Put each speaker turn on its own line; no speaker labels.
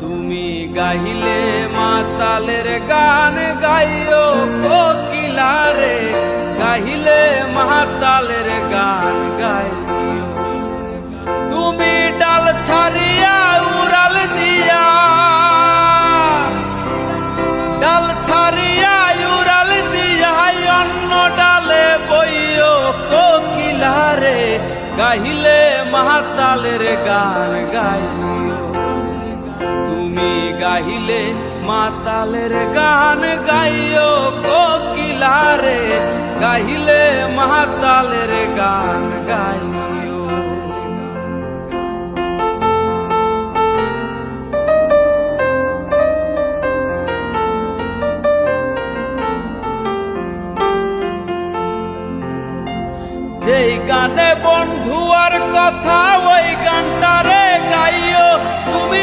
তুমি গাইলে মাতালের গান গাইও কোকিলারে, গাইলে মাতালের গান গাইও। তুমি ডাল ছাড়িয়া উড়াল দিয়া, ডাল ছাড়িয়া উড়াল দিয়া অন্য ডালে বইও কোকিলারে, গাইলে মাতালের গান গাইও। তুমি গাইলে মাতালের গান গাইও কোকিলারে, গাইলে মাতালের গান গাইও। যেই গানে বন্ধু আর কথা, ওই গানটার